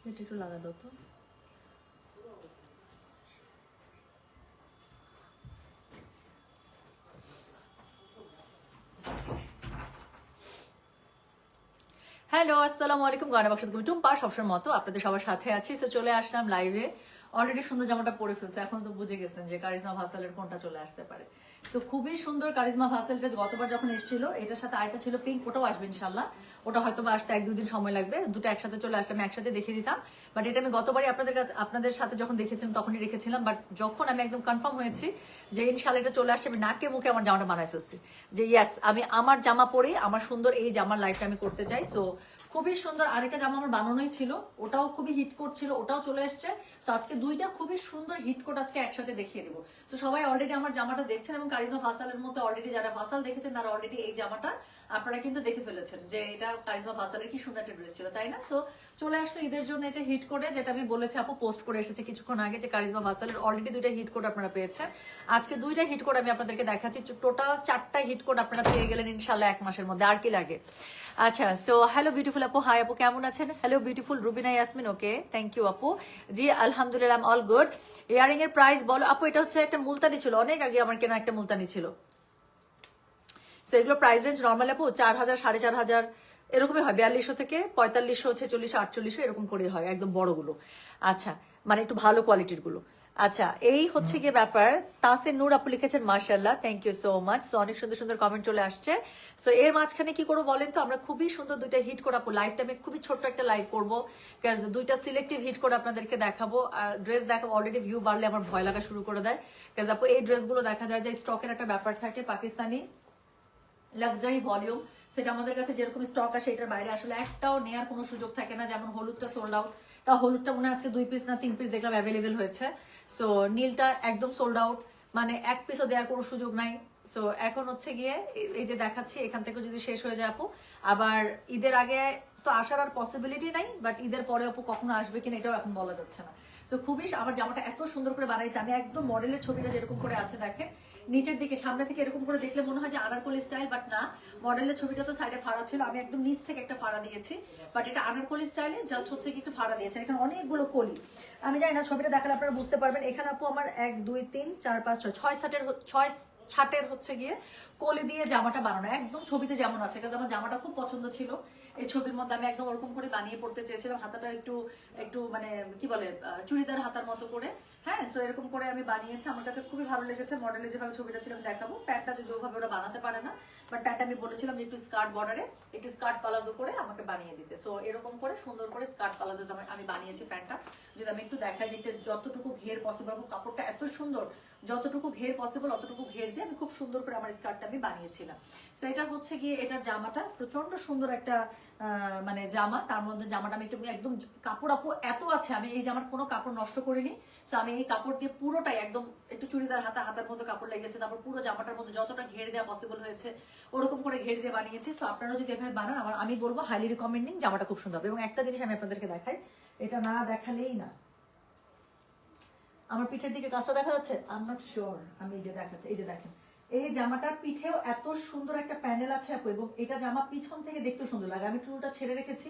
এটা একটু লাগা দাও তো। হ্যালো, আসসালামু আলাইকুম। গানা বাক্স তুমি টুম্পা সবসময় মতো আপনাদের সবার সাথে আছি। তো চলে আসলাম লাইভে। অলরেডি সুন্দর জামাটা পরে ফেলছে, এখন তো বুঝে গেছেন যে কারিজমা ভাসালের কোনটা চলে আসতে পারে। তো খুবই সুন্দর কারিজমা ভাসালটা গতবার যখন এসেছিল, এটার সাথে আরেকটা ছিল পিঙ্ক, ওটাও আসবে ইনশাল্লাহ। ওটা হয়তো বা আসতে 1-2 দিন সময় লাগবে, দুটো একসাথে চলে আসলে আমি একসাথে দেখে দিতাম। বাট এটা আমি গতবারই আপনাদের সাথে যখন দেখেছিলাম তখনই রেখেছিলাম। বাট যখন আমি একদম কনফার্ম হয়েছি যে ইনশাল্লাহ এটা চলে আসছে, আমি নাকে মুখে আমার জামাটা বানায় ফেলছি যে ইয়াস, আমি আমার জামা পরেই আমার সুন্দর এই জামার লাইফটা আমি করতে চাই। সো খুবই সুন্দর। আরেকটা জামা আমার বানানোই ছিল, ওটাও খুবই হিট কোট ছিল, ওটাও চলে এসছে। তো আজকে দুইটা খুবই সুন্দর হিট কোট আজকে একসাথে দেখিয়ে দিব। তো সবাই অলরেডি আমার জামাটা দেখছেন এবং কারিজমা ফাসালের মধ্যে অলরেডি যারা ফাসাল দেখেছেন তারা অলরেডি এই জামাটা আপনারা কিন্তু দেখে ফেলেছেন যে এটা কারিজমা ফাসালের কি সুন্দর একটা ড্রেস ছিল, তাই না? সো চলে আসলো ঈদের জন্য এটা হিট কোটে, যেটা আমি বলেছি আপু পোস্ট করে এসেছে কিছুক্ষণ আগে যে কারিজমা ফাসালের অলরেডি দুইটা হিট কোট আপনারা পেয়েছেন। আজকে দুইটা হিট কোট আমি আপনাদেরকে দেখাচ্ছি। টোটাল 4টা হিট কোট আপনারা পেয়ে গেলেন ইনশাল্লাহ 1 মাসের মধ্যে। আর কি লাগে? আচ্ছা, সো হ্যালো বিউটিফুল আপু, হাই আপু, কেমন আছেন? Hello beautiful Rubina Yasmin, okay, thank you আপু। জি আলহামদুলিল্লাহ, I am all good. Earring এর প্রাইস বলো আপু। এটা হচ্ছে একটা মুলতানি ছিল, অনেক আগে আমার কেনা একটা মুলতানি ছিল। সো এগুলো প্রাইস রেঞ্জ নর্মাল আপু 4000, 4500 এরকমই হয়, 4200 থেকে 4500, 4600, 4800 এরকম করে হয় একদম বড়গুলো। আচ্ছা, মানে একটু ভালো কোয়ালিটির গুলো। আচ্ছা, এই হচ্ছে গিয়ে ব্যাপার। তাসির নূর আপু লিখেছেন মাশাআল্লাহ, thank you so much. So অনেক সুন্দর সুন্দর কমেন্ট চলে আসছে। সো এর মাঝখানে কি করবো বলেন তো, আমরা খুবই সুন্দর দুইটা হিট করে আপু লাইভটা আমি খুবই ছোট্ট একটা লাইভ করবো, কাজ দুইটা সিলেক্টিভ হিট করে আপনাদেরকে দেখাবো। ড্রেস দেখাবো, অলরেডি ভিউ বাড়লে আমার ভয় লাগা শুরু করে দেয়, কাজ আপু এই ড্রেসগুলো দেখা যায় যে স্টকের একটা ব্যাপার থাকে, পাকিস্তানি লাক্সারি ভলিউম, সেটা আমাদের কাছে যেরকম স্টক আসে এটার বাইরে আসলে একটাও নেওয়ার কোনো সুযোগ থাকে না। যেমন হলুদটা সোল্ড আউট, তা হলুদটা মনে হয় আজকে 2 পিস না 3 পিস দেখলাম অ্যাভেলেবেল হয়েছে। সো নীলটা একদম সোল্ড আউট, মানে 1 পিসও দেওয়ার কোনো সুযোগ নাই। সো এখন হচ্ছে গিয়ে এই যে দেখাচ্ছি, এখান থেকে যদি শেষ হয়ে যায় আপু, আবার ঈদের আগে তো আসার আর পসিবিলিটি নাই, বাট ঈদের পরে আপু কখনো আসবে কিনা এটাও এখন বলা যাচ্ছে না। সো খুবই আমার জামাটা এত সুন্দর করে বানাইছে, আমি একদম মডেলের ছবিটা যেরকম করে আছে দেখেন, নিচের দিকে সামনে থেকে এরকম করে দেখলে মনে হয় যে আনারকলি স্টাইল, বাট না, মডেলের ছবিটা তো সাইডে ফাড়া ছিল, আমি একদম নিচ থেকে একটা ফাড়া দিয়েছি, বাট এটা আনারকলি স্টাইলে জাস্ট হচ্ছে কি একটু ফাড়া দিয়েছে। এখানে অনেকগুলো কলি, আমি জানি না ছবিটা দেখালে আপনারা বুঝতে পারবেন। এখানে আপু আমার 1 2 3 4 5 6 6 ছাটের হচ্ছে গিয়ে কলি দিয়ে জামাটা বানানো একদম ছবিতে যেমন আছে, কারণ আমার জামাটা খুব পছন্দ ছিল এই ছবির মধ্যে, আমি একদম ওরকম করে বানিয়ে পড়তে চেয়েছিলাম। হাতাটা একটু একটু মানে কি বলে চুড়িদার হাতার মতো করে, হ্যাঁ। সো এরকম করে আমি বানিয়েছি, আমার কাছে খুবই ভালো লেগেছে। মডেলে যেভাবে ছবিটা ছিল আমি দেখাবো, প্যান্টটা যদি ওভাবে ওরা বানাতে পারে না, বাট প্যান্টটা আমি বলেছিলাম যে একটু স্কার্ট বর্ডারে একটু স্কার্ট পালাজো করে আমাকে বানিয়ে দিতে। সো এরকম করে সুন্দর করে স্কার্ট পালাজো আমি বানিয়েছি প্যান্টটা। যদি আমি একটু দেখাই যে এটা যতটুকু ঘের পসিবল, কাপড়টা এত সুন্দর, যতটুকু ঘের পসিবল অতটুকু ঘের দিয়ে আমি খুব সুন্দর করে আমার স্কার্টটা আমি বানিয়েছিলাম। সো এটা হচ্ছে গিয়ে এটার জামাটা প্রচন্ড সুন্দর একটা মানে জামা, তার মধ্যে জামাটা আমি একটু একদম কাপড় আপু এত আছে, আমি এই জামার কোনো কাপড় নষ্ট করিনি। সো আমি এই কাপড় দিয়ে পুরোটাই একদম একটু চুড়িদার হাতার মতো কাপড় লেগেছে, তারপর পুরো জামাটার মধ্যে যতটা ঘের দেওয়া পসিবল হয়েছে ওরকম করে ঘের দিয়ে বানিয়েছি। সো আপনারা যদি এভাবে বানান আমি বলবো হাইলি রিকমেন্ডিং, জামাটা খুব সুন্দর হবে। এবং একটা জিনিস আমি আপনাদেরকে দেখাই, এটা না দেখালেই না, আমার পিঠের দিকে কাজটা দেখা যাচ্ছে, আই এম নট শিওর, আমি এই যে দেখাচ্ছি, এই যে দেখেন এই জামাটার পিঠেও এত সুন্দর একটা প্যানেল আছে আপু, এবং এটা জামা পিছন থেকে দেখতে সুন্দর লাগে। আমি চুলটা ছেড়ে রেখেছি,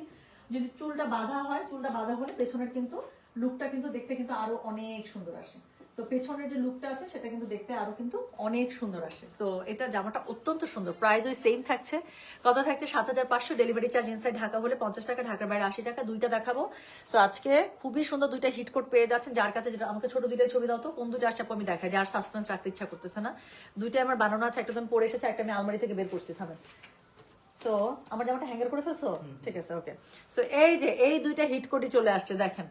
যদি চুলটা বাঁধা হয়, চুলটা বাঁধা হলে পেছনের কিন্তু লুকটা কিন্তু দেখতে কিন্তু আরো অনেক সুন্দর আসে। সো পেছনের যে লুকটা আছে সেটা কিন্তু দেখতে আরো কিন্তু অনেক সুন্দর আসে। সো এটা জামাটা অত্যন্ত সুন্দর, প্রাইস ওই সেম থাকছে, কত থাকছে 7500, ডেলিভারি চার্জ ইনসাইড ঢাকা হলে 50 টাকা, ঢাকার বাইরে 80 টাকা। দুইটা দেখাবো। সো আজকে খুবই সুন্দর দুইটা হিট কোট পেয়ে যাচ্ছেন, যার কাছে যেটা আমাকে ছোট দুইটাই ছবি দাও তো, কোন দুইটা আসছে আমি দেখাই দিই, আর সাসপেন্স রাখতে ইচ্ছা করতেছে না। দুইটাই আমার বানানো আছে, একটা তো আমি পরে এসেছে, একটা আমি আলমারি থেকে বের করছি, থামেন। সো আমার জামাটা হ্যাঙ্গার করে ফেলছো, ঠিক আছে, ওকে। সো এই যে এই দুইটা হিট কোটই চলে আসছে, দেখেন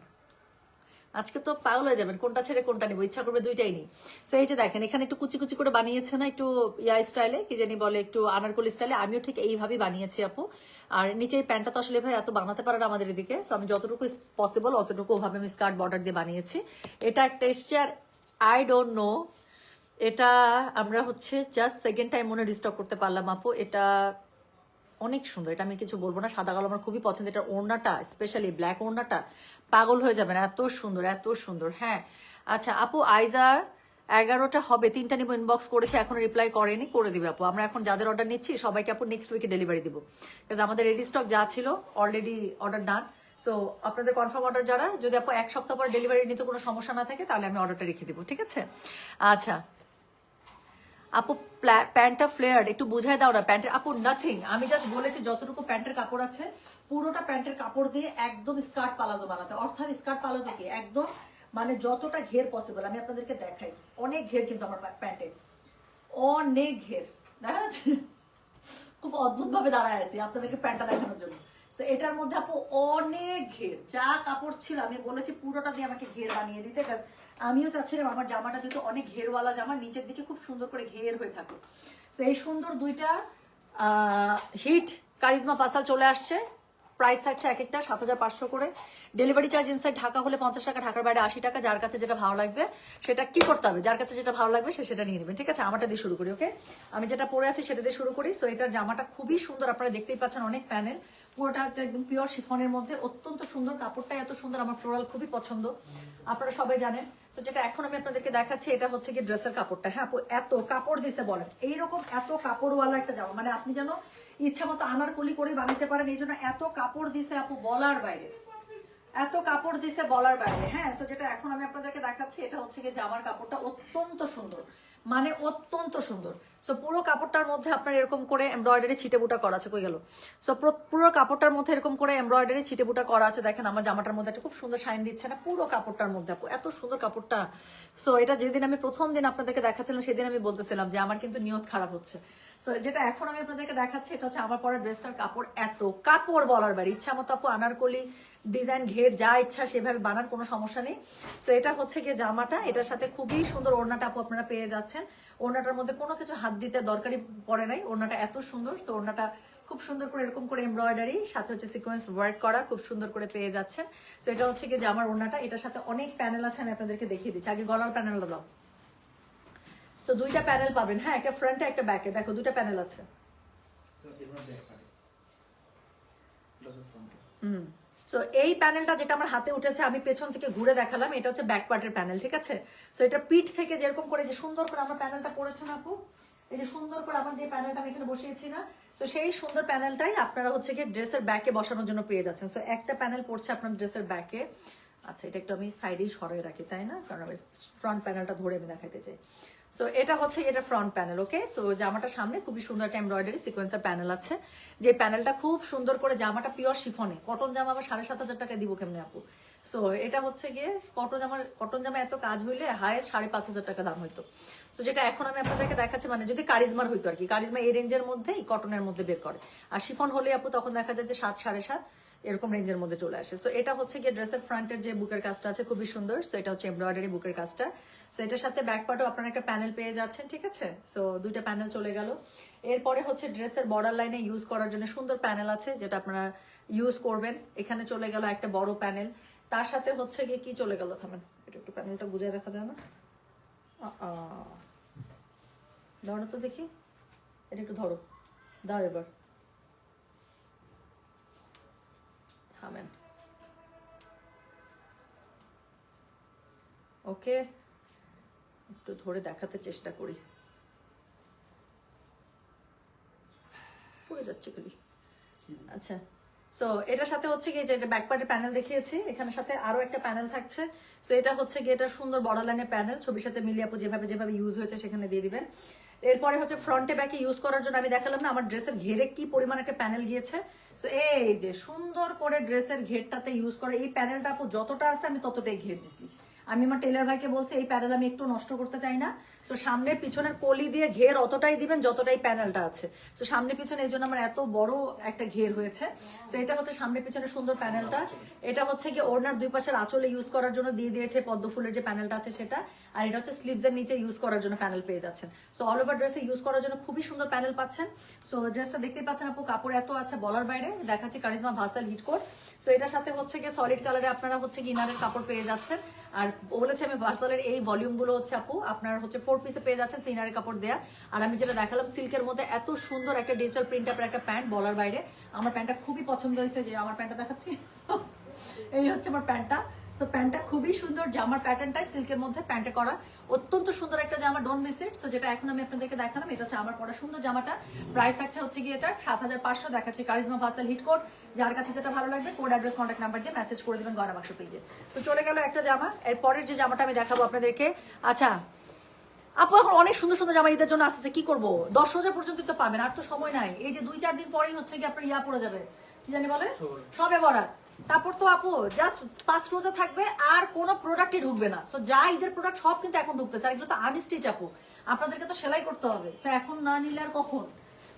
আজকে তো পাগল হয়ে যাবেন, কোনটা ছেড়ে কোনটা নিবো, ইচ্ছা করবে দুইটাই নি। সো এই যে দেখেন এখানে একটু কুচি কুচি করে বানিয়েছে না, একটু ইয়া স্টাইলে, কি জানি বলে, একটু আনারকলি স্টাইলে, আমিও ঠিক এইভাবেই বানিয়েছি আপু। আর নিচে এই প্যান্টটা তো আসলে ভাই এত বানাতে পারে না আমাদের এদিকে, সো আমি যতটুকু পসিবল অতটুকু ওভাবে আমি স্কার্ট বর্ডার দিয়ে বানিয়েছি। এটা একটা এসছে, আর আই ডোন্ট নো, এটা আমরা হচ্ছে জাস্ট সেকেন্ড টাইম মনে রিস্টক করতে পারলাম আপু। এটা অনেক সুন্দর, এটা আমি কিছু বলবো না, সাদা কালো আমার খুবই পছন্দ। এটা ওড়নাটা, স্পেশালি ব্ল্যাক ওড়নাটা, পাগল হয়ে যাবেন, এত সুন্দর এত সুন্দর। হ্যাঁ আচ্ছা আপু, আইজা 11টা হবে, 3টা নিব, ইনবক্স করেছে, এখন রিপ্লাই করেনি, করে দিবে আপু। আমরা এখন যাদের অর্ডার নিচ্ছি সবাইকে আপু নেক্সট উইকে ডেলিভারি দিব, বিকজ আমাদের রেডি স্টক যা ছিল অলরেডি অর্ডার ডান। সো আপনাদের কনফার্ম অর্ডার যারা, যদি আপু 1 সপ্তাহ পর ডেলিভারি নিতে কোনো সমস্যা না থাকে তাহলে আমি অর্ডারটা রেখে দিব, ঠিক আছে? আচ্ছা আপু প্যান্টটা ফ্লেয়ার একটু বুঝাই দাও না প্যান্টের। আপু নাথিং, আমি জাস্ট বলেছি যতটুকু প্যান্টের কাপড় আছে পুরোটা প্যান্টের কাপড় দিয়ে একদম স্কার্ট পালাজো বানাতে, অর্থাৎ স্কার্ট পালাজো কি একদম মানে যতটা ঘের পসিবল। আমি আপনাদেরকে দেখাই, অনেক ঘের কিন্তু আমার প্যান্টে, অনেক ঘের দেখা যাচ্ছে। খুব অদ্ভুত ভাবে দাঁড়ায় আছি আপনাদেরকে প্যান্টটা দেখানোর জন্য। তো এটার মধ্যে আপু অনেক ঘের, যা কাপড় ছিল আমি বলেছি পুরোটা দিয়ে আমাকে ঘের বানিয়ে দিতে, আমিও চাচ্ছিলাম আমার জামাটা যেহেতু অনেক ঘেরওয়ালা জামা, নিচের দিকে খুব সুন্দর করে ঘের হয়ে থাকে। তো এই সুন্দর দুইটা হিট কারিজমা ফাসাল চলে আসছে। প্রাইস থাকছে এক একটা 7,500 করে। ডেলিভারি চার্জ ইনসাইড ঢাকা হলে 50 টাকা, ঢাকার বাইরে 80 টাকা। যার কাছে যেটা ভালো লাগবে সেটা কি করতে হবে, যার কাছে যেটা ভালো লাগবে সে সেটা নিয়ে নেবেন, ঠিক আছে? আমারটা দিয়ে শুরু করি, ওকে? আমি যেটা পরে আছি সেটা দিয়ে শুরু করি। সো এটার জামাটা খুবই সুন্দর, আপনারা দেখতেই পাচ্ছেন অনেক প্যানেল, পুরোটা একদম পিওর শিফনের মধ্যে, অত্যন্ত সুন্দর কাপড়টা, এত সুন্দর, আমার ফ্লোরাল খুবই পছন্দ, আপনারা সবাই জানেন। তো যেটা এখন আমি আপনাদেরকে দেখাচ্ছি এটা হচ্ছে কি ড্রেসের কাপড়টা। হ্যাঁ আপু এত কাপড় দিছে বলেন, এইরকম এত কাপড়ওয়ালা একটা জামা মানে আপনি যেন ইচ্ছা মতো আনারকলি করে বানাতে পারেন, এই জন্য এত কাপড় দিছে আপু বলার বাইরে, এত কাপড় দিছে বলার বাইরে। হ্যাঁ, সো যেটা এখন আমি আপনাদেরকে দেখাচ্ছি এটা হচ্ছে কি জামার কাপড়টা অত্যন্ত সুন্দর, মানে অত্যন্ত সুন্দর। সো পুরো কাপড়টার মধ্যে আপনার এরকম করে এমব্রয়ডারি ছিটেবুটা করা আছে, কই গেল? সো পুরো কাপড়টার মধ্যে এরকম করে এমব্রয়ডারি ছিটেবুটা করা আছে। দেখেন আমার জামাটার মধ্যে একটা খুব সুন্দর শাইন দিচ্ছে না পুরো কাপড়টার মধ্যে আপু, এত সুন্দর কাপড়টা। সো এটা যেদিন আমি প্রথম দিন আপনাদেরকে দেখাচ্ছিলাম সেদিন আমি বলতেছিলাম যে আমার কিন্তু নিয়ত খারাপ হচ্ছে। সো যেটা এখন আমি আপনাদেরকে দেখাচ্ছি এটা হচ্ছে আমার পরা ড্রেসটার কাপড়, এত কাপড় বলার বাড়ি, ইচ্ছা মতো আপু আনারকলি ডিজাইন ঘের যা ইচ্ছা সেভাবে বানান, কোনো সমস্যা নেই। সো এটা হচ্ছে গিয়ে জামাটা, এটার সাথে খুবই সুন্দর ওড়নাটা আপু আপনারা পেয়ে যাচ্ছেন। ওড়নাটার মধ্যে কোনো কিছু হাত দিতে দরকারই পড়ে নাই, ওড়নাটা এত সুন্দর। সো ওড়নাটা খুব সুন্দর করে এরকম করে এমব্রয়ডারি, সাথে হচ্ছে সিকোয়েন্স ওয়ার্ক করা, খুব সুন্দর করে পেয়ে যাচ্ছেন। সো এটা হচ্ছে গিয়ে জামার ওড়নাটা, এটার সাথে অনেক প্যানেল আছে, আমি আপনাদেরকে দেখিয়ে দিচ্ছি। আগে গলার প্যানেলটা দাও। সো দুইটা প্যানেল পাবেন, হ্যাঁ, একটা ফ্রন্টে একটা ব্যাকে, দেখো দুইটা প্যানেল আছে। সো এই প্যানেলটা যেটা আমার হাতে উঠেছে আমি পেছন থেকে ঘুরে দেখালাম, এটা হচ্ছে ব্যাক পার্টের প্যানেল, ঠিক আছে? সো এটা পিঠ থেকে যেরকম করে যে সুন্দর করে আমার প্যানেলটা পড়েছে না আপু, এই যে সুন্দর করে আমার যে প্যানেলটা আমি এখানে বসিয়েছি না, সো সেই সুন্দর প্যানেলটাই আপনারা হচ্ছে কি ড্রেসের ব্যাকে বসানোর জন্য পেয়ে যাচ্ছেন। সো একটা প্যানেল পড়ছে আপনার ড্রেসের ব্যাকে। আচ্ছা এটা একটু আমি সাইডেই সরিয়ে রাখি, তাই না? কারণ আমি ফ্রন্ট প্যানেলটা ধরে আমি দেখাইতে চাই। সো এটা হচ্ছে এটা ফ্রন্ট প্যানেল, ওকে? সো জামাটা সামনে খুবই সুন্দর একটা এমব্রয়ডারি সিকোয়েন্সের প্যানেল আছে, যে প্যানেলটা খুব সুন্দর করে, জামাটা পিওর শিফনে, কটন জামা আবার 7,500 টাকায় দিব কেমনে আপু? সো এটা হচ্ছে গিয়ে কটন জামা এত কাজ হইলে হায়েস্ট 5,500 টাকা দাম হইতো। সো যেটা এখন আমি আপনাদেরকে দেখাচ্ছি মানে যদি কারিজমার হইতো আর কি, কারিজমা এই রেঞ্জের মধ্যেই কটনের মধ্যে বের করে, আর শিফন হলে আপু তখন দেখা যায় যে 7, 7.5 এরকম রেঞ্জের মধ্যে চলে আসে। সো এটা হচ্ছে গিয়ে ড্রেসের ফ্রন্টের যে বুকের কাজটা আছে খুবই সুন্দর। সো এটা হচ্ছে এমব্রয়ডারি বুকের কাজটা। সো এটার সাথে ব্যাক পার্টও আপনারা একটা প্যানেল পেয়ে যাচ্ছেন, ঠিক আছে? সো দুইটা প্যানেল চলে গেল। এরপরে হচ্ছে ড্রেসের বর্ডার লাইনে ইউজ করার জন্য সুন্দর প্যানেল আছে যেটা আপনারা ইউজ করবেন। এখানে চলে গেল একটা বড় প্যানেল, তার সাথে হচ্ছে গিয়ে কি চলে গেল, থামেন এটা একটু প্যানেলটা বুঝিয়ে দেখা যায় না, দাও না তো দেখি, এটা একটু ধরো, দাও এবার, থামেন, ওকে একটু ধরে দেখাতে চেষ্টা করি, পড়ে যাচ্ছে গুলি। আচ্ছা সো এটার সাথে হচ্ছে গিয়ে যে ব্যাক পার্টের প্যানেল দেখিয়েছি, এখানে সাথে আরো একটা প্যানেল থাকছে। সো এটা হচ্ছে গিয়ে এটা সুন্দর বর্ডার লাইনের প্যানেল, ছবির সাথে মিলিয়ে আপু যেভাবে যেভাবে ইউজ হয়েছে সেখানে দিয়ে দিবেন। এরপরে হচ্ছে ফ্রন্টে ব্যাকে ইউজ করার জন্য আমি দেখালাম না আমার ড্রেসের ঘেরে কি পরিমাণ একটা প্যানেল গিয়েছে। সো এই যে সুন্দর করে ড্রেসের ঘেরটাতে ইউজ করে এই প্যানেলটা আপু যতটা আছে আমি ততটাই ঘের দিছি। আমি আমার টেলার ভাইকে বলছি এই প্যানেল আমি একটু নষ্ট করতে চাই না, সো সামনের পিছনের কলি দিয়ে ঘের অতটাই দিবেন যতটাই প্যানেলটা আছে। সো সামনে পিছনে এই জন্য আমার এত বড় একটা ঘের হয়েছে। সো এটা হচ্ছে সামনে পিছনে সুন্দর প্যানেলটা। এটা হচ্ছে কি ওড়নার দুই পাশের আঁচলে ইউজ করার জন্য দিয়ে দিয়েছে পদ্ম ফুলের যে প্যানেলটা আছে সেটা, আর এটা হচ্ছে স্লিভস এর নিচে ইউজ করার জন্য প্যানেল পেয়ে যাচ্ছেন। সো অল ওভার ড্রেসে ইউজ করার জন্য খুবই সুন্দর প্যানেল পাচ্ছেন। সো ড্রেসটা দেখতেই পাচ্ছেন আপু, কাপড় এত আছে বলার বাইরে। দেখাচ্ছি কারিজমা ভাসাল হিট কোট। সো এটার সাথে হচ্ছে গিয়ে সলিড কালারে আপনারা হচ্ছে ইনারের কাপড় পেয়ে যাচ্ছেন। আর বলেছে আমি ভার্সালের এই ভলিউম গুলো হচ্ছে আপু আপনার হচ্ছে 4 পিসে পেয়ে যাচ্ছে সিনারের কাপড় দেয়া। আর আমি যেটা দেখালাম সিল্কের মধ্যে এত সুন্দর একটা ডিজিটাল প্রিন্ট আপের একটা প্যান্ট বলার বাইরে। আমার প্যান্টটা খুবই পছন্দ হয়েছে, যে আমার প্যান্টটা দেখাচ্ছি এই হচ্ছে আমার প্যান্টটা। সো প্যান্টটা খুবই সুন্দর, জামার প্যাটার্নটাই সিল্কের মধ্যে প্যান্টে করা, অত্যন্ত সুন্দর একটা জামা, ডোন্ট মিস ইট। সো যেটা এখন আমি আপনাদেরকে দেখালাম এটা হচ্ছে আমার পরা সুন্দর জামাটা, প্রাইস থাকছে হচ্ছে গিয়ে এটা 7500 দেখাচ্ছি, কারিজমা ফাসেল হিট কোড, যার কাছে যেটা ভালো লাগবে কোড অ্যাড্রেস কন্ট্যাক্ট নাম্বার দিয়ে মেসেজ করে দেবেন গয়না বাক্স পেজে। সো চলে গেল একটা জামা, এর পরের যে জামাটা আমি দেখাবো আপনাদেরকে। আচ্ছা আপু এখন অনেক সুন্দর সুন্দর জামা ঈদের জন্য আসছে, কি করবো 10,000 পর্যন্ত তো পাবেন, আর তো সময় নাই, এই যে 2-4 দিন পরেই হচ্ছে কি আপনার ইয়া পড়ে যাবে, কি জানি বলে সবে বরাত, তারপর তো আপু জাস্ট 5 রোজা থাকবে আর কোনো প্রোডাক্টই ঢুকবে না। সো যা ঈদের প্রোডাক্ট সব কিন্তু এখন ঢুকতেছে, আর এগুলো তো আনস্টিচ আপু, আপনাদেরকে তো সেলাই করতে হবে, সো এখন না নিলে আর কখন।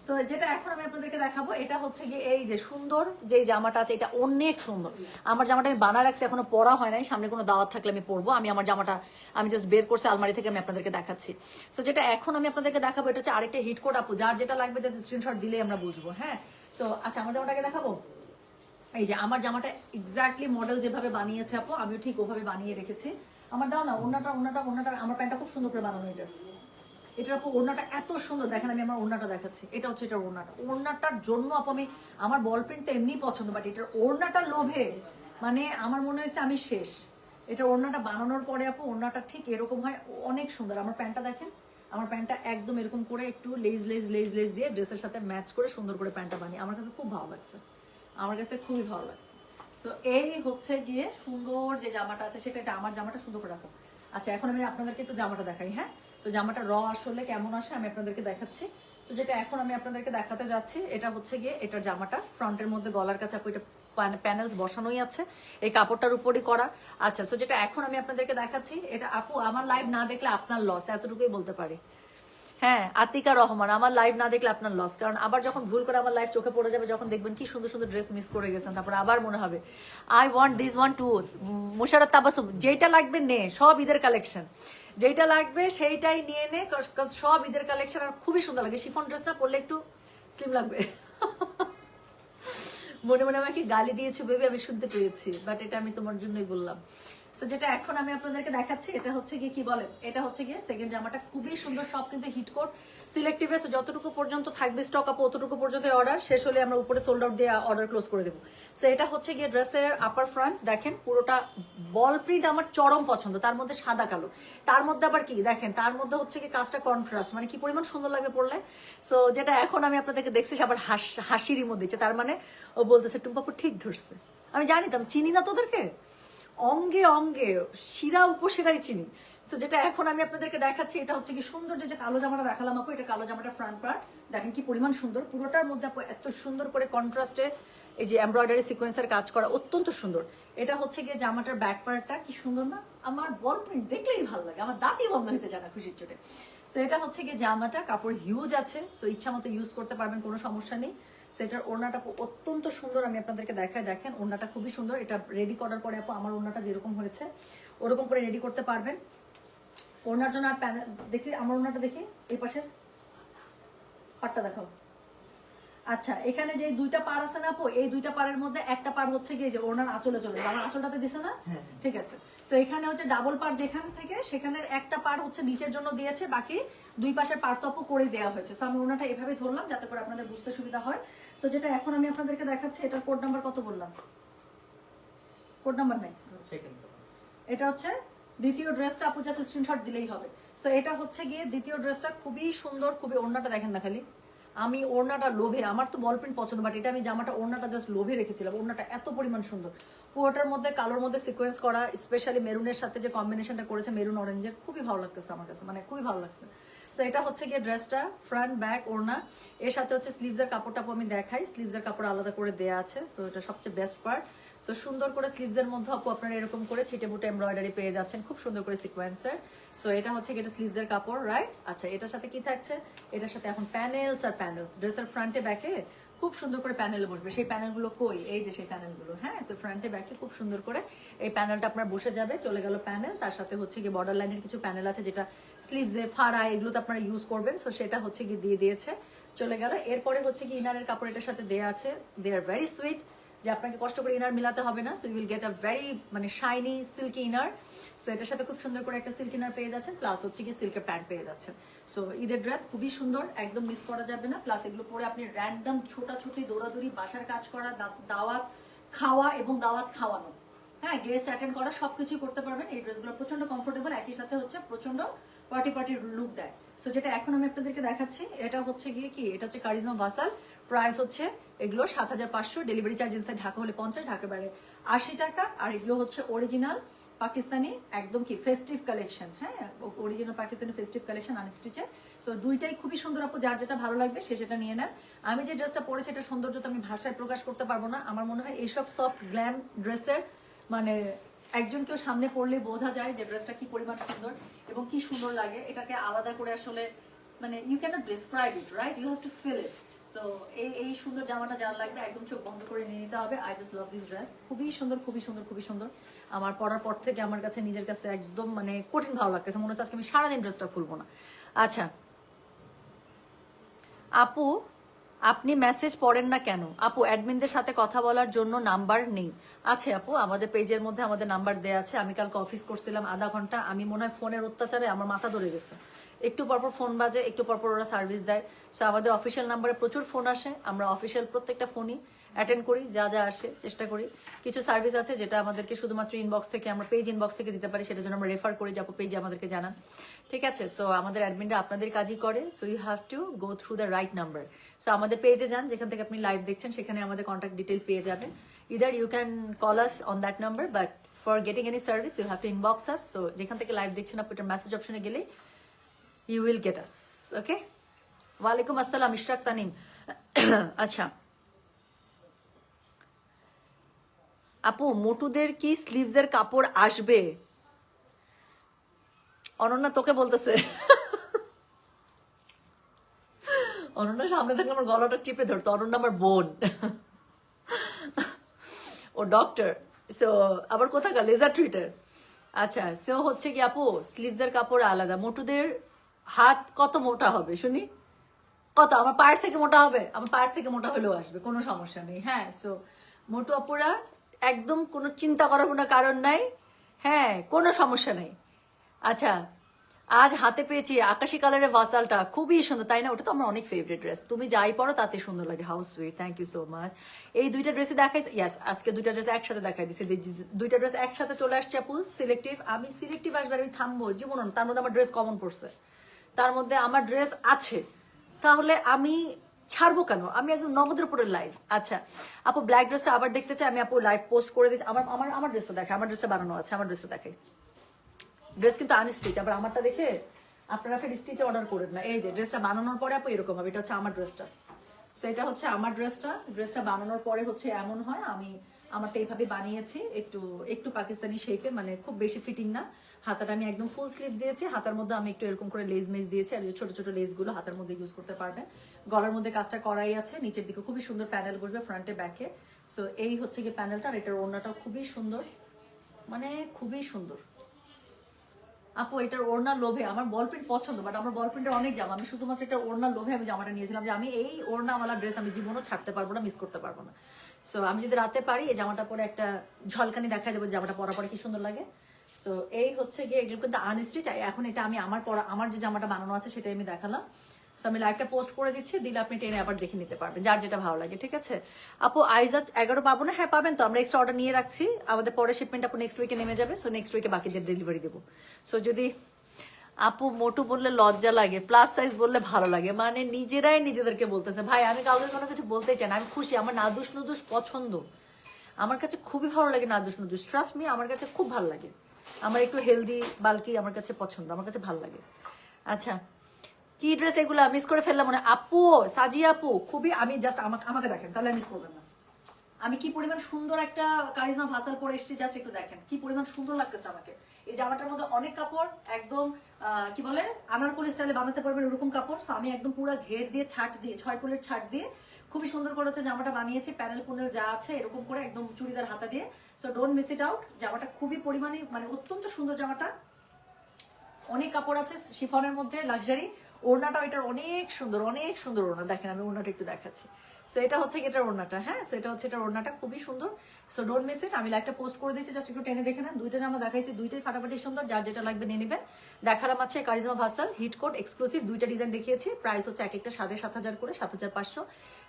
সো যেটা এখন আমি আপনাদেরকে দেখাবো এটা হচ্ছে গিয়ে এই যে সুন্দর যে জামাটা আছে, এটা অনেক সুন্দর। আমার জামাটা আমি বানা রাখছি, এখনো পরা হয় নাই, সামনে কোনো দাওয়াত থাকলে আমি পরবো। আমি আমার জামাটা আমি জাস্ট বের করছি আলমারি থেকে, আমি আপনাদেরকে দেখাচ্ছি। সো যেটা এখন আমি আপনাদেরকে দেখাবো এটা হচ্ছে আরেকটা হিট কোড আপু, যার যেটা লাগবে জাস্ট স্ক্রিনশট দিলেই আমরা বুঝবো। হ্যাঁ, সো আচ্ছা আমার জামাটাকে দেখাবো, এই যে আমার জামাটা এক্স্যাক্টলি মডেল যেভাবে বানিয়েছে আপু, আমিও ঠিক ওভাবে বানিয়ে রেখেছি। আমার দাও না ওড়নাটা, আমার প্যান্টটা খুব সুন্দর করে বানানো এটা, এটার আপু ওড়নাটা এত সুন্দর, দেখেন আমি আমার ওড়নাটা দেখাচ্ছি, এটা হচ্ছে এটার ওড়নাটা, ওড়নাটার জন্য আপু আমি, আমার বল প্রিন্ট তো এমনি পছন্দ, বাট এটার ওড়নাটার লোভে মানে আমার মনে হয়েছে আমি শেষ। এটা ওড়নাটা বানানোর পরে আপু ওড়নাটা ঠিক এরকম হয়, অনেক সুন্দর। আমার প্যান্টটা দেখেন, আমার প্যান্টটা একদম এরকম করে একটু লেজ দিয়ে ড্রেসের সাথে ম্যাচ করে সুন্দর করে প্যান্টটা বানিয়ে আমার কাছে খুব ভালো লাগছে, আমার কাছে খুবই ভালো লাগছে। সো এই হচ্ছে গিয়ে সুন্দর যে জামাটা আছে সেটা, এটা আমার জামাটা সুন্দর করে রাখো। আচ্ছা এখন আমি আপনাদেরকে একটু জামাটা দেখাই। হ্যাঁ, তো জামাটা র আসলে কেমন আসে আমি আপনাদেরকে দেখাচ্ছি। তো যেটা এখন আমি আপনাদেরকে দেখাতে যাচ্ছি এটা হচ্ছে গিয়ে এটার জামাটা, ফ্রন্টের মধ্যে গলার কাছে আপু এটা প্যানেলস বসানোই আছে, এই কাপড়টার উপরই করা। আচ্ছা সো যেটা এখন আমি আপনাদেরকে দেখাচ্ছি এটা আপু আমার লাইভ না দেখলে আপনার লস, এতটুকুই বলতে পারি। হ্যাঁ আতিকা রহমান, আমার লাইভ না দেখলে আপনার লস, কারণ আবার যখন ভুল করে আমার লাইভ চোখে পড়ে যাবে, যখন দেখবেন কি সুন্দর সুন্দর ড্রেস মিস করে গেছেন, তারপর আবার মনে হবে I want this one too. Musharrat Tabassum, যেটা লাগবে নে, সব ঈদের কালেকশন, যেটা লাগবে সেইটাই নিয়ে নে, সব ঈদের কালেকশন, আর খুবই সুন্দর লাগে। শিফন ড্রেসটা পরলে একটু স্লিম লাগবে। মনে মনে আমাকে গালি দিয়েছো বেবি, আমি শুনতে পেয়েছি, বাট এটা আমি তোমার জন্যই বললাম। সো যেটা এখন আমি আপনাদেরকে দেখাচ্ছি এটা হচ্ছে গিয়ে কি বলে, এটা হচ্ছে গিয়ে সেকেন্ড জামাটা, খুবই সুন্দর, সব কিন্তু হিট কোট সিলেক্টিভে, যতটুকু পর্যন্ত থাকবে স্টক আপু অতটুকু পর্যন্ত অর্ডার, শেষ হলে আমরা উপরে সোল্ড আউট দিয়ে অর্ডার ক্লোজ করে দেবো। সো এটা হচ্ছে গিয়ে ড্রেসের আপার ফ্রন্ট, দেখেন পুরোটা বল প্রিন্ট, আমার চরম পছন্দ, তার মধ্যে সাদা কালো, তার মধ্যে আবার কি দেখেন, তার মধ্যে হচ্ছে কি কাজটা কন্ট্রাস্ট, মানে কি পরিমাণ সুন্দর লাগবে পড়লে। সো যেটা এখন আমি আপনাদেরকে দেখছি আবার হাসির মধ্যে, তার মানে ও বলতেছে টুম্পাপু ঠিক ধরছে, আমি জানিতাম, চিনি না তোদেরকে, অঙ্গে অঙ্গে শিরা উপশিরাই চিনি। তো যেটা এখন আমি আপনাদেরকে দেখাচ্ছি এটা হচ্ছে কি সুন্দর, যে কালো জামাটা দেখালাম আপু, এটা কালো জামাটা ফ্রন্ট পার্ট, দেখেন কি পরিমাণ সুন্দর, পুরোটার মধ্যে আপু এত সুন্দর করে কন্ট্রাস্টে এই যে এমব্রয়ডারি সিকোয়েন্সের কাজ করা, অত্যন্ত সুন্দর। এটা হচ্ছে গিয়ে জামাটার ব্যাক পার্টটা, কি সুন্দর না, আমার বল প্রিন্ট দেখলেই ভালো লাগে, আমার দাঁতই বন্ধ হতে চায় না খুশির চোটে। সো এটা হচ্ছে গিয়ে জামাটা, কাপড় হিউজ আছে, সো ইচ্ছা মতো ইউজ করতে পারবেন, কোনো সমস্যা নেই। সেটার ওড়নাটা অত্যন্ত সুন্দর, আমি আপনাদেরকে দেখাই, দেখেন ওড়নাটা খুবই সুন্দর। এটা রেডি করার পরে আপু আমার ওড়নাটা যেরকম হয়েছে ওরকম করে রেডি করতে পারবেন। ওড়নার জন্য আর দেখি আমার ওড়নাটা দেখি, এই পাশের পাটটা দেখাও। আচ্ছা এখানে যে দুইটা পার আছে না আপু, এই দুইটা পারের মধ্যে একটা পার হচ্ছে গিয়ে যে ওড়নার আঁচলে চলে যাবে, আমার আঁচলটাতে দিছে না, ঠিক আছে। সো এখানে হচ্ছে ডাবল পার যেখান থেকে, সেখানের একটা পার হচ্ছে নিচের জন্য দিয়েছে, বাকি দুই পাশের পার তো আপু করে দেওয়া হয়েছে। সো আমি ওড়নাটা এভাবে ধরলাম যাতে করে আপনাদের বুঝতে সুবিধা হয়। সো যেটা এখন আমি আপনাদেরকে দেখাচ্ছি এটার কোড নাম্বার কত বললাম, কোড নাম্বার নেই, এটা হচ্ছে দ্বিতীয় ড্রেসটা, আপু জাস্ট স্ক্রিনশট দিলেই হবে। সো এটা হচ্ছে গিয়ে দ্বিতীয় ড্রেসটা, খুবই সুন্দর, খুবই, ওড়নাটা দেখেন না খালি, আমি ওড়নাটা লোভে, আমার তো বল প্রিন্ট পছন্দ, বাট এটা আমি জামাটা ওড়নাটা জাস্ট লোভে রেখেছিলাম, ওড়নাটা এত পরিমাণ সুন্দর, পুরোটার মধ্যে কালোর মধ্যে সিকোয়েন্স করা, স্পেশালি মেরুনের সাথে যে কম্বিনেশনটা করেছে মেরুন অরেঞ্জের, খুবই ভালো লাগতেছে আমার কাছে, মানে খুবই ভালো লাগছে। সো এটা হচ্ছে গিয়ে ড্রেসটা, ফ্রন্ট ব্যাক ওড়না, এর সাথে হচ্ছে স্লিভসের কাপড়টা আমি দেখাই, স্লিভসের কাপড় আলাদা করে দেয়া আছে। সো এটা সবচেয়ে বেস্ট পার্ট। সো সুন্দর করে স্লিভসের মধ্যে আপু আপনারা এরকম করে ছিটে বুটে এমব্রয়ডারি পেয়ে যাচ্ছেন, খুব সুন্দর করে সিকোয়েন্সের। সো এটা হচ্ছে এটা স্লিভসের কাপড়, রাইট। আচ্ছা এটার সাথে কি থাকছে, এটার সাথে এখন প্যানেলস আর প্যানেলস, ড্রেসের ফ্রন্টে ব্যাকে খুব সুন্দর করে প্যানেল বসবে, সেই প্যানেলগুলো কই, এই যে সেই প্যানেলগুলো, হ্যাঁ। সো ফ্রন্টে ব্যাকে খুব সুন্দর করে এই প্যানেলটা আপনার বসে যাবে, চলে গেল প্যানেল, তার সাথে হচ্ছে গিয়ে বর্ডার লাইনের কিছু প্যানেল আছে যেটা স্লিভসে ফাড়া এগুলোতে আপনারা ইউজ করবেন। সো সেটা হচ্ছে গিয়ে দিয়ে দিয়েছে, চলে গেল। এরপরে হচ্ছে কি ইনারের কাপড় এটার সাথে দেয়া আছে, দে আর ভেরি সুইট, যে আপনাকে কষ্ট করে ইনার মিলাতে হবে না। So you will get a very মানে শাইনি সিল্কি ইনার। সো এটার সাথে খুব সুন্দর করে একটা সিল্ক ইনার পেয়ে যাচ্ছেন, প্লাস হচ্ছে কি সিল্কের প্যান্ট পেয়ে যাচ্ছেন। সো ঈদের ড্রেস খুবই সুন্দর, একদম মিস করা যাবে না। প্লাস এগুলো পরে আপনি র্যান্ডম ছোটাছুটি দৌড়াদৌড়ি, বাসার কাজ করা, দাওয়াত খাওয়া এবং দাওয়াত খাওয়ানো, হ্যাঁ, গেস্ট অ্যাটেন্ড করা সবকিছুই করতে পারবেন। এই ড্রেসগুলো প্রচন্ড কমফোর্টেবল, একই সাথে হচ্ছে প্রচন্ড পার্টি পার্টি লুক দেয়। সো যেটা এখন আমি আপনাদেরকে দেখাচ্ছি, এটা হচ্ছে গিয়ে কি, এটা হচ্ছে কারিজমা ভাসাল। প্রাইস হচ্ছে এগুলো 7,500, ডেলিভারি চার্জ ইনসাইড ঢাকা হলে 50, ঢাকার বাইরে 80 টাকা। আর এগুলো হচ্ছে অরিজিনাল পাকিস্তানি, একদম কি ফেস্টিভ কালেকশন। হ্যাঁ, অরিজিনাল পাকিস্তানি ফেস্টিভ কালেকশন আনস্টিচে। সো দুইটাই খুবই সুন্দর আপু, যার যেটা ভালো লাগবে সে সেটা নিয়ে নেন। আমি যে ড্রেসটা পরেছি এটা সৌন্দর্য তো আমি ভাষায় প্রকাশ করতে পারবো না। আমার মনে হয় এইসব সফট গ্ল্যাম ড্রেসের মানে একজন কেউ সামনে পড়লে বোঝা যায় যে ড্রেসটা কি পরিমাণ সুন্দর এবং কি সুন্দর লাগে। এটাকে আলাদা করে আসলে মানে you can't describe it, right? You have to feel it. So এই সুন্দর জামাটা যার লাগবে একদম চোখ বন্ধ করে নিয়ে নিতে হবে। I just love this dress, খুবই সুন্দর, খুবই সুন্দর, খুবই সুন্দর। আমার পরার পর থেকে আমার কাছে নিজের কাছে একদম মানে কঠিন ভালো লাগতেছে, মনে হচ্ছে আজকে আমি সারাদিন ড্রেসটা খুলবো না। আচ্ছা আপু, আপনি মেসেজ পড়েন না কেন? আপু অ্যাডমিনদের সাথে কথা বলার জন্য নাম্বার নেই। আছে আপু, আমাদের পেজের মধ্যে আমাদের নাম্বার দেওয়া আছে। আমি কালকে অফিস করছিলাম আধা ঘন্টা, আমি মনে হয় ফোনের অত্যাচারে আমার মাথা ধরে গেছে। একটু পরপর ফোন বাজে, একটু পরপর ওরা সার্ভিস দেয়। সো আমাদের অফিসিয়াল নাম্বারে প্রচুর ফোন আসে, আমরা অফিসিয়াল প্রত্যেকটা ফোনই অ্যাটেন্ড করি, যা যা আসে চেষ্টা করি। কিছু সার্ভিস আছে যেটা আমাদেরকে শুধুমাত্র ইনবক্স থেকে, আমরা পেজ ইনবক্স থেকে দিতে পারি, সেটার জন্য আমরা রেফার করি, যাবো পেজে আমাদেরকে জানান। ঠিক আছে? সো আমাদের অ্যাডমিনরা আপনাদের কাজই করে। So you have to go through the right number. So আমাদের পেজে যান, যেখান থেকে আপনি লাইভ দেখছেন সেখানে আমাদের কন্ট্যাক্ট ডিটেল পেয়ে যাবেন। Either you can call us on that number, but for getting any service you have to inbox us. So যেখান থেকে লাইভ দেখছেন আপনি ওটার মেসেজ অপশনে গেলে you will get us. Okay, ওয়ালাইকুম আসসালাম ইশরাক তানিম। আচ্ছা আপু, মোটুদের কি স্লিভসের কাপড় আসবে? অনন্যা তোকে বলতেছে। অনন্যা সামনে থাকলে আমার গলাটা টিপে ধরতো। অনন্যা আমার বোন, ও ডক্টর। সো আবার কোথাকার লেজার ট্রিটার। আচ্ছা, সো হচ্ছে কি আপু, স্লিভসের কাপড় আলাদা। মোটুদের হাত কত মোটা হবে শুনি? কত? আমার পায়ের থেকে মোটা হবে? আমার পায়ের থেকে মোটা হলেও আসবে, কোনো সমস্যা নেই। হ্যাঁ, সো মোটু আপুরা একদম কোনো চিন্তা করার কোনো কারণ নাই। হ্যাঁ, কোনো সমস্যা নেই। আচ্ছা, আজ হাতে পেয়েছি আকাশি কালারের ভাসালটা, খুবই সুন্দর তাই না? ওটা তো আমার অনেক ফেভারিট ড্রেস, তুমি যাই পরো তাতে সুন্দর লাগে। How sweet, thank you so much. এই দুইটা ড্রেসে দেখাই, ইয়াস আজকে দুইটা ড্রেস একসাথে দেখাই দিচ্ছি। দুইটা ড্রেস একসাথে চলে আসছে আপু, সিলেক্টিভ। আমি সিলেক্টিভ আসবে আমি থামবো জীবন, তার মধ্যে আমার ড্রেস কমন পড়ছে, তার মধ্যে আমার ড্রেস আছে, তাহলে আমি ছাড়বো কেন? আমি একদম নগদের উপরে লাইভ। আচ্ছা আপু, ব্ল্যাক ড্রেসটা আবার দেখতে চাই আমি আপু, লাইভ পোস্ট করে দিচ্ছি। আমার আমার আমার ড্রেসটা দেখে, আমার ড্রেসটা বানানো আছে, আমার ড্রেসটা দেখে। ড্রেস কিন্তু আনস্টিচ, আবার আমারটা দেখে আপনারা ফের স্টিচে অর্ডার করেন না। এই যে ড্রেসটা বানানোর পরে আপু এরকম হবে, এটা হচ্ছে আমার ড্রেসটা। সো এটা হচ্ছে আমার ড্রেসটা, ড্রেসটা বানানোর পরে হচ্ছে এমন হয়। আমি আমারটা এইভাবে বানিয়েছি, একটু একটু পাকিস্তানি শেপে, মানে খুব বেশি ফিটিং না। হাতাটা আমি একদম ফুল স্লিভ দিয়েছি, হাতার মধ্যে আমি একটু এরকম করে লেস মেস দিয়েছি, আর যে ছোট ছোট লেসগুলো হাতার মধ্যে ইউজ করতে পারবেন। গলার মধ্যে কাজটা করাই আছে, নিচের দিকে খুবই সুন্দর প্যানেল বসবে ফ্রন্টে ব্যাকে। সো এই হচ্ছে কি প্যানেলটা, আর এটার ওড়নাটাও খুবই সুন্দর, মানে খুবই সুন্দর। আপু এটার ওড়নার লোভে, আমার বল প্রিন্ট পছন্দ, বাট আমার বল প্রিন্টের অনেক জামা, আমি শুধুমাত্র এটা ওড়নার লোভে আমি জামাটা নিয়েছিলাম, যে আমি এই ওড়নাওয়ালা ড্রেস আমি জীবনও ছাড়তে পারবো না, মিস করতে পারবো না। সো আমি যদি রাতে পারি এই জামাটা পরে একটা ঝলকানি দেখা যাবে, জামাটা পরা পরে কি সুন্দর লাগে। সো এই হচ্ছে গিয়ে, এগুলো কিন্তু আনস্টিচ। এখন এটা আমি আমার পরা, আমার যে জামাটা বানানো আছে সেটাই আমি দেখালাম। সো আমি লাইভটা পোস্ট করে দিচ্ছি, দিলে আপনি টেনে আবার দেখে নিতে পারবেন, যার যেটা ভালো লাগে। ঠিক আছে আপু, আইজা 11 পাবো না? হ্যাঁ পাবেন তো, আমরা এক্সট্রা অর্ডার নিয়ে রাখছি, আমাদের পরে শিপমেন্ট আপু নেক্সট উইকে নেমে যাবে। সো নেক্সট উইকে বাকিদের ডেলিভারি দেবো। সো যদি আপু মোটু বললে লজ্জা লাগে, প্লাস সাইজ বললে ভালো লাগে, মানে নিজেরাই নিজেদেরকে বলতেছে। ভাই আমি কাউকে কোনো কিছু বলতেই চাই না, আমি খুশি, আমার নাদুস নুদুস পছন্দ, আমার কাছে খুবই ভালো লাগে নাদুস নুদুস, ট্রাস্ট মি আমার কাছে খুব ভালো লাগে। আমার একটু হেলদি বালকি আমার কাছে পছন্দ, আমার কাছে ভালো লাগে। আচ্ছা কি ড্রেস এগুলো, মিস করে ফেললাম মনে। আপু সাজিয়া আপু খুবই, আমি জাস্ট আমাকে আমাকে দেখেন তাহলে মিস করবেন না। আমি কি পরিমাণ সুন্দর একটা কারিজমা ভাসাল পরে এসেছি, জাস্ট একটু দেখেন কি পরিমাণ সুন্দর লাগতেছে আমাকে। এই জামাটার মধ্যে অনেক কাপড়, একদম কি বলে আনারকলি স্টাইলে বানাতে পারবেন এরকম কাপড়। সো আমি একদম পুরো ঘের দিয়ে ছাট দিয়ে 6 কুলের ছাট দিয়ে খুবই সুন্দর করে হচ্ছে জামাটা বানিয়েছি, প্যানেল পুনেল যা আছে এরকম করে একদম চুড়িদার হাতা দিয়ে। So don't miss it out, জামাটা খুবই পরিমাণে মানে অত্যন্ত সুন্দর জামাটা। অনেক কাপড় আছে শিফনের মধ্যে, লাক্সারি, ওড়নাটাও এটার অনেক সুন্দর ওড়না। দেখেন আমি ওড়নাটা একটু দেখাচ্ছি। সো এটা হচ্ছে এটার ওড়নাটা, হ্যাঁ, সো এটা হচ্ছে এটার ওড়নাটা, খুবই সুন্দর। So don't miss it. আমি লাইকটা পোস্ট করে দিচ্ছি, জাস্ট একটু টেনে দেখে নেন। দুইটা জামা দেখাইছি, দুইটাই ফাটাফাটি সুন্দর, যার যেটা লাগবে নিয়ে নেবেন। দেখালাম আছে কারিজমা ভাসাল হিট কোট এক্সক্লুসিভ, দুইটা ডিজাইন দেখিয়েছি। প্রাইস হচ্ছে এক একটা 7,500 করে, 7,500।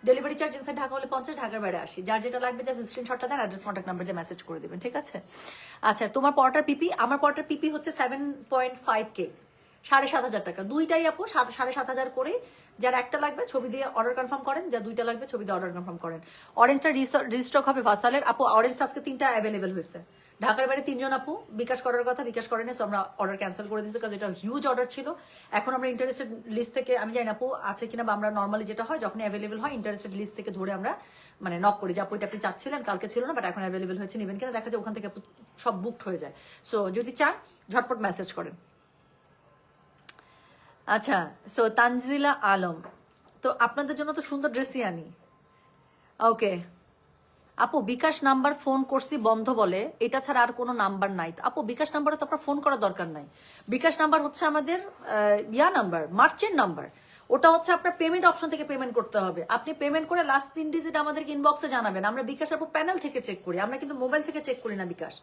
ডেলিভারি চার্জ ইনসাইড ঢাকা হলে 50, ঢাকার বাইরে 80। যার যেটা লাগবে জাস্ট স্ক্রিনশটটা দেন, অ্যাড্রেস কন্ট্যাক্ট নাম্বার দিয়ে মেসেজ করে দিবেন, ঠিক আছে? আচ্ছা, তোমার পরটার পিপি, আমার পরটার পিপি হচ্ছে 7.5K, 7,500 টাকা। দুইটাই আপু 7,500 করে। যার একটা লাগবে ছবি দিয়ে অর্ডার কনফার্ম করেন, যার দুইটা লাগবে ছবি দিয়ে অর্ডার কনফার্ম করেন। অরেঞ্জটা রিস্টক হবে ভাসালের আপু। অরেঞ্জটা আজকে 3টা অ্যাভেলেবেল হয়েছে। ঢাকার বাইরে 3জন আপু বিকাশ করার কথা, বিকাশ করেনি, সো আমরা অর্ডার ক্যান্সেল করে দিচ্ছি, কারণ এটা হিউজ অর্ডার ছিল। এখন আমরা ইন্টারেস্টেড লিস্ট থেকে, আমি জানি না আপু আছে কিনা, বা আমরা নর্মালি যেটা হয় যখন অ্যাভেলেবেল হয় ইন্টারেস্টেড লিস্ট থেকে ধরে আমরা মানে নক করি যে আপু এটা আপনি চাচ্ছিলেন, কালকে ছিল না বাট এখন অ্যাভেলেবেল হয়েছে, নেবেন কিনা। দেখা যায় ওখান থেকে সব বুকড হয়ে যায়। সো যদি চান ঝটপট মেসেজ করেন। আচ্ছা, সো তানজিলা আলম, তো আপনাদের জন্য তো সুন্দর ড্রেসই আনি। ওকে আপু, বিকাশ নাম্বার ফোন করছি বন্ধ বলে, এটা ছাড়া আর কোনো নাম্বার নাই। আপু বিকাশ নাম্বারে তো আপনার ফোন করার দরকার নাই। বিকাশ নাম্বার হচ্ছে আমাদের নাম্বার, মার্চেন্ট নাম্বার। ওটা হচ্ছে আপনার পেমেন্ট অপশন থেকে পেমেন্ট করতে হবে। আপনি পেমেন্ট করে লাস্ট 3 ডিজিট আমাদেরকে ইনবক্সে জানাবেন। আমরা বিকাশ আপু প্যানেল থেকে চেক করি, আমরা কিন্তু মোবাইল থেকে চেক করি না বিকাশ।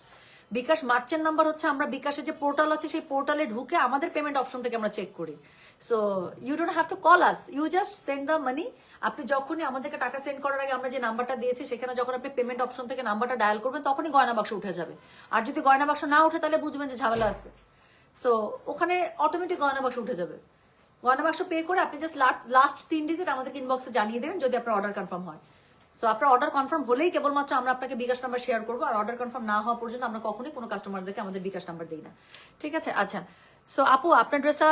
বিকাশ মার্চেন্ট নাম্বার হচ্ছে আমরা বিকাশের যে পোর্টাল আছে সেই পোর্টালে ঢুকে আমাদের পেমেন্ট অপশন থেকে আমরা চেক করি। So you don't have to call us, you just send the money. আপনি যখনই আমাদেরকে টাকা সেন্ড করার আগে আমরা যে নাম্বারটা দিয়েছি সেখানে যখন আপনি পেমেন্ট অপশন থেকে নাম্বারটা ডায়াল করবেন তখনই গয়না বাক্স উঠে যাবে। আর যদি গয়না বাক্স না উঠে তাহলে বুঝবেন যে ঝামেলা আছে। সো ওখানে অটোমেটিক গয়না বাক্স উঠে যাবে। গয়না বাক্স পে করে আপনি জাস্ট লাস্ট 3 ডিজিট আমাদেরকে ইনবক্সে জানিয়ে দেবেন যদি আপনার অর্ডার কনফার্ম হয়। সো আপনার অর্ডার কনফার্ম হলেই কেবলমাত্র আমরা আপনাকে বিকাশ নাম্বার শেয়ার করবো। আর অর্ডার কনফার্ম না হওয়া পর্যন্ত আমরা কখনোই কোনো কাস্টমারদেরকে আমাদের বিকাশ নাম্বার দিই না, ঠিক আছে? আচ্ছা, সো আপু আপনার ড্রেসটা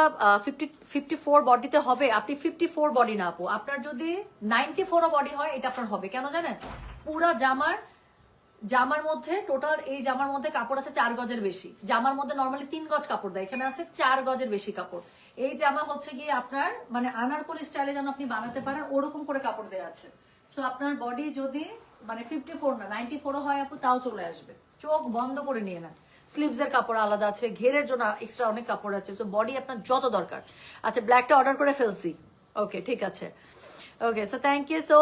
54 বডিতে হবে। আপনি 54 বডি না আপু, আপনার যদি 94 বডি হয় এটা আপনার হবে। কেন জানেন? পুরা জামার মধ্যে টোটাল এই জামার মধ্যে কাপড় আছে 4 গজের বেশি। জামার মধ্যে নর্মালি 3 গজ কাপড় দেয়, এখানে আছে 4 গজের বেশি কাপড়। এই জামা হচ্ছে গিয়ে আপনার মানে আনারকলি স্টাইলে যেন আপনি বানাতে পারেন ওরকম করে কাপড় দেওয়া আছে। সো আপনার বডি যদি মানে 54 না 94 হয় আপু তাও চলে আসবে। চোখ বন্ধ করে নিয়ে নেন। স্লিভস এর কাপড় আলাদা আছে, ঘেরের জন্য এক্সট্রা অনেক কাপড় আছে। সো বডি আপনার যত দরকার। আচ্ছা, ব্ল্যাকটা অর্ডার করে ফেলছি। ওকে, ঠিক আছে। Okay, so thank you so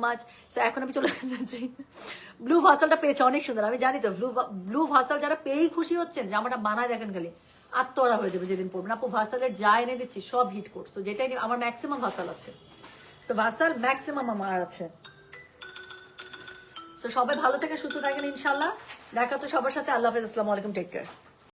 much. So এখন আমি চলে যাচ্ছি। ব্লু ভাসালটা পেয়েছে, অনেক সুন্দর। আমি জানি তো ব্লু ভাসাল যারা পেয়েই খুশি হচ্ছেন, জামাটা বানায় দেখেন খালি আত্মরা হয়ে যাবে যেদিন পড়বেন। আপু ভাসালের যা এনে দিচ্ছি সব হিট করছো, যেটাই আমার ম্যাক্সিমাম ভাসাল আছে। সো ভাসাল ম্যাক্সিমাম আমার আছে। সো সবাই ভালো থেকে সুস্থ থাকেন ইনশাল্লাহ। দেখা তো সবার সাথে। আল্লাহ হাফেজ, আসসালামু আলাইকুম, টেক কেয়ার।